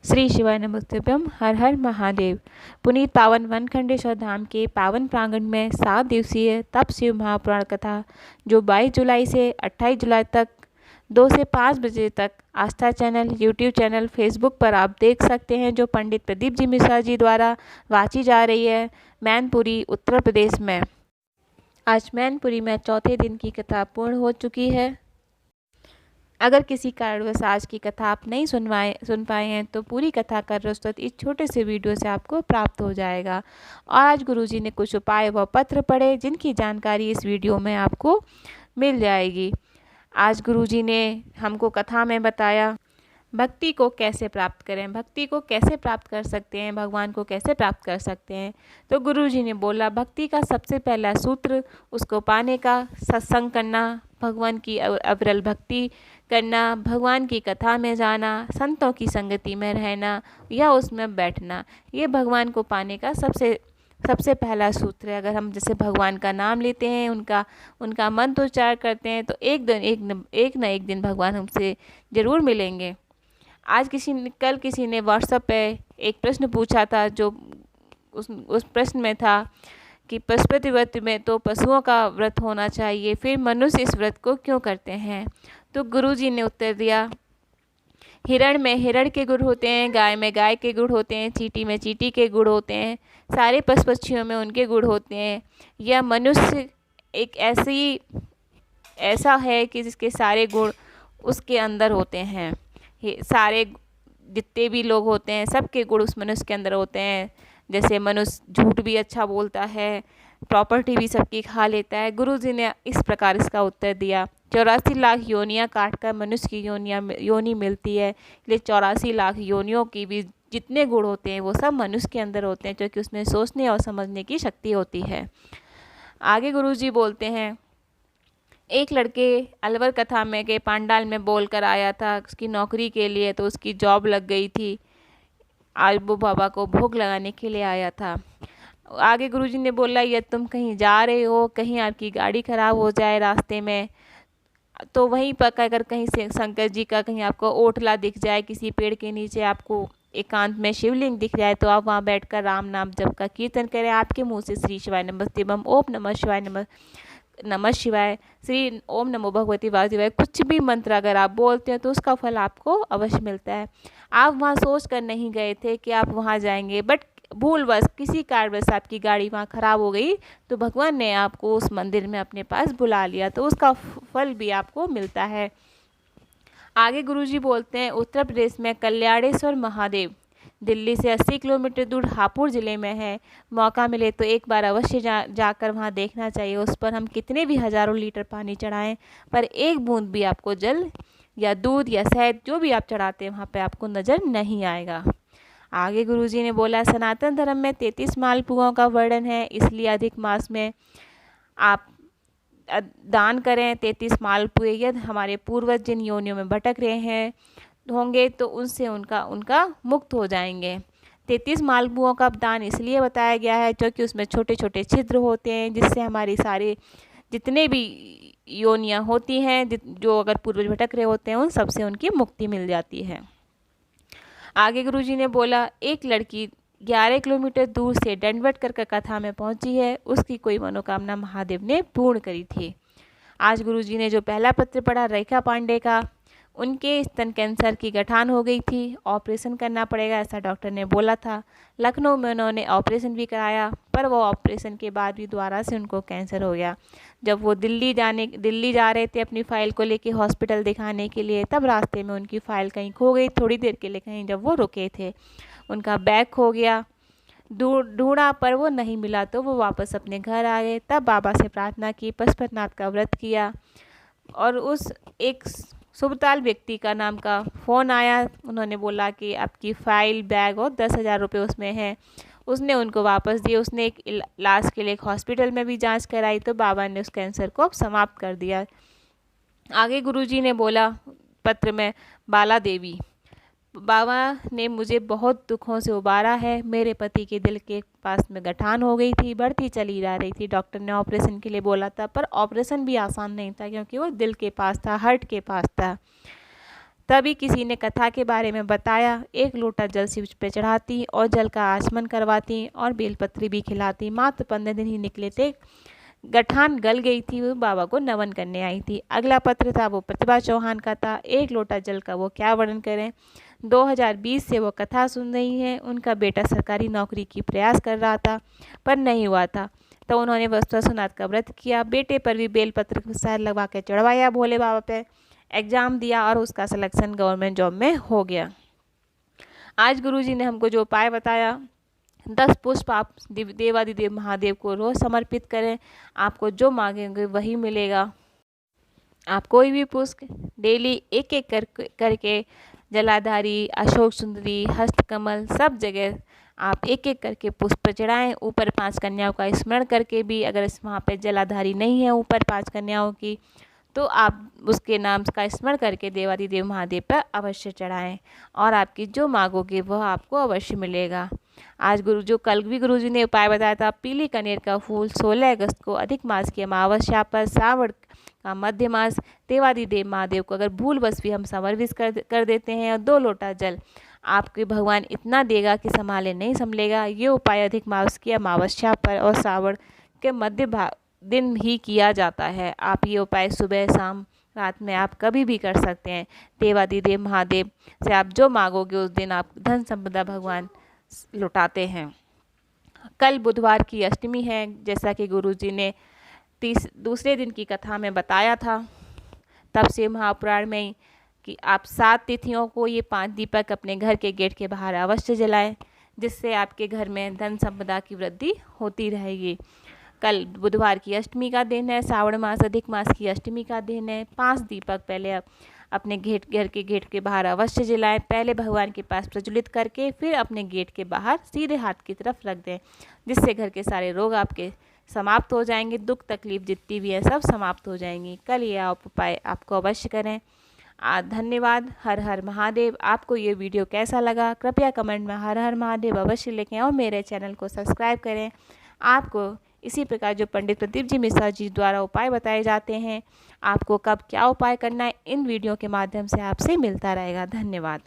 श्री शिवाय नमस्तुभ्यम। हर हर महादेव। पुनीत पावन वनखंडेश्वर धाम के पावन प्रांगण में 7 दिवसीय तप शिव महापुराण कथा जो 22 जुलाई से 28 जुलाई तक 2 से 5 बजे तक आस्था चैनल, यूट्यूब चैनल, फेसबुक पर आप देख सकते हैं, जो पंडित प्रदीप जी मिश्रा जी द्वारा वाची जा रही है मैनपुरी, उत्तर प्रदेश में। आज मैनपुरी में चौथे दिन की कथा पूर्ण हो चुकी है। अगर किसी कारणवश आज की कथा आप नहीं सुन पाए हैं तो पूरी कथा का प्रस्तुत इस छोटे से वीडियो से आपको प्राप्त हो जाएगा। और आज गुरुजी ने कुछ उपाय व पत्र पढ़े जिनकी जानकारी इस वीडियो में आपको मिल जाएगी। आज गुरुजी ने हमको कथा में बताया भक्ति को कैसे प्राप्त करें, भक्ति को कैसे प्राप्त कर सकते हैं, भगवान को कैसे प्राप्त कर सकते हैं। तो गुरुजी ने बोला भक्ति का सबसे पहला सूत्र उसको पाने का सत्संग करना, भगवान की अविरल भक्ति करना, भगवान की कथा में जाना, संतों की संगति में रहना या उसमें बैठना, ये भगवान को पाने का सबसे पहला सूत्र है। अगर हम जैसे भगवान का नाम लेते हैं, उनका मंत्रोच्चार करते हैं तो एक न एक दिन भगवान हमसे ज़रूर मिलेंगे। कल किसी ने व्हाट्सएप पे एक प्रश्न पूछा था, जो उस प्रश्न में था कि पशुपति व्रत में तो पशुओं का व्रत होना चाहिए, फिर मनुष्य इस व्रत को क्यों करते हैं। तो गुरुजी ने उत्तर दिया, हिरण में हिरण के गुण होते हैं, गाय में गाय के गुण होते हैं, चींटी में चींटी के गुण होते हैं, सारे पशु पक्षियों में उनके गुण होते हैं। यह मनुष्य एक ऐसा है कि जिसके सारे गुण उसके अंदर होते हैं। सारे जितने भी लोग होते हैं सबके गुण उस मनुष्य के अंदर होते हैं। जैसे मनुष्य झूठ भी अच्छा बोलता है, प्रॉपर्टी भी सबकी खा लेता है। गुरुजी ने इस प्रकार इसका उत्तर दिया। 84 लाख योनियाँ काट कर मनुष्य की योनि मिलती है, इसलिए 84 लाख योनियों की भी जितने गुण होते हैं वो सब मनुष्य के अंदर होते हैं, क्योंकि उसमें सोचने और समझने की शक्ति होती है। आगे गुरुजी बोलते हैं, एक लड़के अलवर कथा में के पांडाल में बोल कर आया था उसकी नौकरी के लिए, तो उसकी जॉब लग गई थी। आज वो बाबा को भोग लगाने के लिए आया था। आगे गुरुजी ने बोला, यदि तुम कहीं जा रहे हो, कहीं आपकी गाड़ी खराब हो जाए रास्ते में, तो वहीं पर अगर कहीं से शंकर जी का कहीं आपको ओटला दिख जाए, किसी पेड़ के नीचे आपको एकांत में शिवलिंग दिख जाए, तो आप वहाँ बैठकर राम नाम जप का कीर्तन करें। आपके मुंह से श्री शिवाय नमस्तेबम, ओम नमः शिवाय, नमः शिवाय, श्री ओम नमो भगवती वासुदेवाय, कुछ भी मंत्र अगर आप बोलते हैं तो उसका फल आपको अवश्य मिलता है। आप वहाँ सोच कर नहीं गए थे कि आप वहाँ जाएंगे, बट भूलवश किसी कारणवश आपकी गाड़ी वहाँ ख़राब हो गई, तो भगवान ने आपको उस मंदिर में अपने पास बुला लिया, तो उसका फल भी आपको मिलता है। आगे गुरुजी बोलते हैं, उत्तर प्रदेश में कल्याणेश्वर महादेव दिल्ली से 80 किलोमीटर दूर हापुड़ ज़िले में है। मौका मिले तो एक बार अवश्य जाकर वहाँ देखना चाहिए। उस पर हम कितने भी हज़ारों लीटर पानी चढ़ाएं, पर एक बूंद भी आपको जल या दूध या शहद जो भी आप चढ़ाते हैं वहाँ पे आपको नज़र नहीं आएगा। आगे गुरुजी ने बोला, सनातन धर्म में 33 मालपुओं का वर्णन है, इसलिए अधिक मास में आप दान करें। 33 मालपुए यदि हमारे पूर्वज जिन योनियों में भटक रहे हैं होंगे तो उनसे उनका मुक्त हो जाएंगे। 33 मालपुओं का दान इसलिए बताया गया है क्योंकि उसमें छोटे छोटे छिद्र होते हैं, जिससे हमारी सारे जितने भी योनियाँ होती हैं, जो अगर पूर्वज भटक रहे होते हैं, उन सबसे उनकी मुक्ति मिल जाती है। आगे गुरुजी ने बोला, एक लड़की 11 किलोमीटर दूर से दंडवत कर कथा में पहुंची है, उसकी कोई मनोकामना महादेव ने पूर्ण करी थी। आज गुरुजी ने जो पहला पत्र पढ़ा रेखा पांडे का, उनके स्तन कैंसर की गठान हो गई थी, ऑपरेशन करना पड़ेगा ऐसा डॉक्टर ने बोला था। लखनऊ में उन्होंने ऑपरेशन भी कराया, पर वो ऑपरेशन के बाद भी दोबारा से उनको कैंसर हो गया। जब वो दिल्ली जा रहे थे अपनी फ़ाइल को लेके हॉस्पिटल दिखाने के लिए, तब रास्ते में उनकी फ़ाइल कहीं खो गई थोड़ी देर के लिए, कहीं जब वो रुके थे उनका बैग खो गया। ढूंढा पर वो नहीं मिला, तो वो वापस अपने घर आ गए। तब बाबा से प्रार्थना की, पशुपतिनाथ का व्रत किया, और उस एक शुभताल व्यक्ति का नाम का फ़ोन आया। उन्होंने बोला कि आपकी फ़ाइल, बैग और 10,000 रुपये उसमें हैं। उसने उनको वापस दिए। उसने एक इलाज के लिए एक हॉस्पिटल में भी जांच कराई, तो बाबा ने उस कैंसर को अब समाप्त कर दिया। आगे गुरुजी ने बोला पत्र में, बाला देवी, बाबा ने मुझे बहुत दुखों से उबारा है। मेरे पति के दिल के पास में गठान हो गई थी, बढ़ती चली जा रही थी। डॉक्टर ने ऑपरेशन के लिए बोला था, पर ऑपरेशन भी आसान नहीं था क्योंकि वो दिल के पास था, हार्ट के पास था। तभी किसी ने कथा के बारे में बताया। एक लोटा जल शिव पे चढ़ाती और जल का आचमन करवाती और बेलपत्री भी खिलाती। मात्र 15 दिन ही निकले थे, गठान गल गई थी, वो बाबा को नमन करने आई थी। अगला पत्र था वो प्रतिभा चौहान का था। एक लोटा जल का वो क्या वर्णन करें। 2020 से वो कथा सुन रही हैं। उनका बेटा सरकारी नौकरी की प्रयास कर रहा था पर नहीं हुआ था, तो उन्होंने वस्तुनाथ का व्रत किया। बेटे पर भी बेलपत्र शहद लगवा के चढ़वाया भोले बाबा पे। एग्ज़ाम दिया और उसका सिलेक्शन गवर्नमेंट जॉब में हो गया। आज गुरुजी ने हमको जो उपाय बताया, 10 पुष्प आप देवादिदेव महादेव को रोज समर्पित करें। आपको जो मांगेंगे वही मिलेगा। आप कोई भी पुष्प डेली एक एक करके जलाधारी, अशोक सुंदरी, हस्तकमल सब जगह आप एक एक करके पुष्प चढ़ाएं। ऊपर 5 कन्याओं का स्मरण करके भी, अगर वहाँ पे जलाधारी नहीं है ऊपर 5 कन्याओं की, तो आप उसके नाम का स्मरण करके देवादिदेव महादेव पर अवश्य चढ़ाएं और आपकी जो मांगोगे वह आपको अवश्य मिलेगा। आज कल भी गुरुजी ने उपाय बताया था, पीली कनेर का फूल 16 अगस्त को अधिक मास की अमावस्या पर, सावन का मध्य मास, देवादिदेव महादेव को अगर भूलवश भी हम समर्पित कर देते हैं और 2 लोटा जल, आपके भगवान इतना देगा कि संभाले नहीं संभलेगा। ये उपाय अधिक मास की अमावस्या पर और सावन के मध्य दिन ही किया जाता है। आप ये उपाय सुबह शाम रात में आप कभी भी कर सकते हैं। देवादिदेव महादेव से आप जो मांगोगे उस दिन आप धन संपदा भगवान लुटाते हैं। कल बुधवार की अष्टमी है, जैसा कि गुरुजी ने दूसरे दिन की कथा में बताया था। तब से महापुराण में कि आप 7 तिथियों को ये 5 दीपक अपने घर के गेट के बाहर अवश्य जलाएं, जिससे आपके घर में धन संपदा की वृद्धि होती रहेगी। कल बुधवार की अष्टमी का दिन है, श्रावण मास अधिक मास की अष्टमी का दिन है। 5 दीपक पहले अपने घर के गेट के बाहर अवश्य जलाएं। पहले भगवान के पास प्रज्वलित करके फिर अपने गेट के बाहर सीधे हाथ की तरफ रख दें, जिससे घर के सारे रोग आपके समाप्त हो जाएंगे। दुख तकलीफ जितनी भी है सब समाप्त हो जाएंगी। कल ये आप उपाय आपको अवश्य करें। धन्यवाद। हर हर महादेव। आपको ये वीडियो कैसा लगा कृपया कमेंट में हर हर महादेव अवश्य लिखें और मेरे चैनल को सब्सक्राइब करें। आपको इसी प्रकार जो पंडित प्रदीप जी मिश्रा जी द्वारा उपाय बताए जाते हैं, आपको कब क्या उपाय करना है, इन वीडियो के माध्यम से आपसे मिलता रहेगा। धन्यवाद।